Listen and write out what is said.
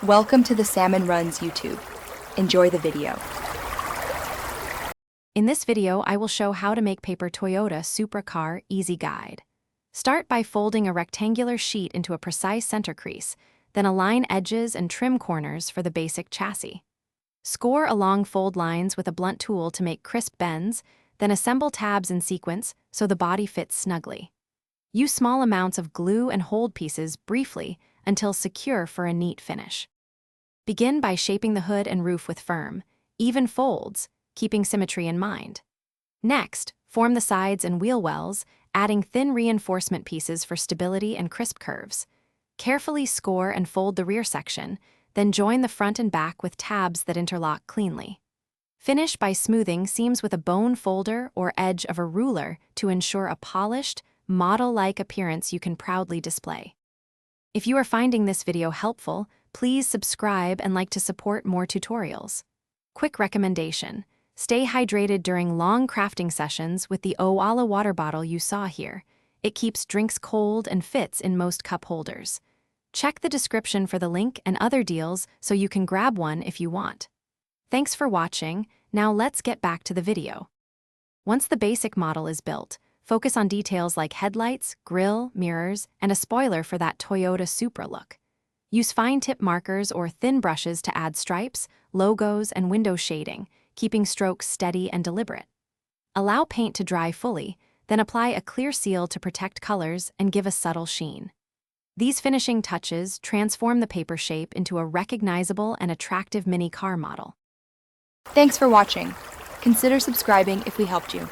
Welcome to the Salmon Runs YouTube. Enjoy the video. In this video, I will show how to make paper Toyota Supra car easy guide. Start by folding a rectangular sheet into a precise center crease, then align edges and trim corners for the basic chassis. Score along fold lines with a blunt tool to make crisp bends, then assemble tabs in sequence so the body fits snugly. Use small amounts of glue and hold pieces briefly until secure for a neat finish. Begin by shaping the hood and roof with firm, even folds, keeping symmetry in mind. Next, form the sides and wheel wells, adding thin reinforcement pieces for stability and crisp curves. Carefully score and fold the rear section, then join the front and back with tabs that interlock cleanly. Finish by smoothing seams with a bone folder or edge of a ruler to ensure a polished, model-like appearance you can proudly display. If you are finding this video helpful, please subscribe and like to support more tutorials. Quick recommendation: stay hydrated during long crafting sessions with the Owala water bottle you saw here. It keeps drinks cold and fits in most cup holders. Check the description for the link and other deals so you can grab one if you want. Thanks for watching. Now let's get back to the video. Once the basic model is built, focus on details like headlights, grille, mirrors, and a spoiler for that Toyota Supra look. Use fine-tip markers or thin brushes to add stripes, logos, and window shading, keeping strokes steady and deliberate. Allow paint to dry fully, then apply a clear seal to protect colors and give a subtle sheen. These finishing touches transform the paper shape into a recognizable and attractive mini car model. Thanks for watching. Consider subscribing if we helped you.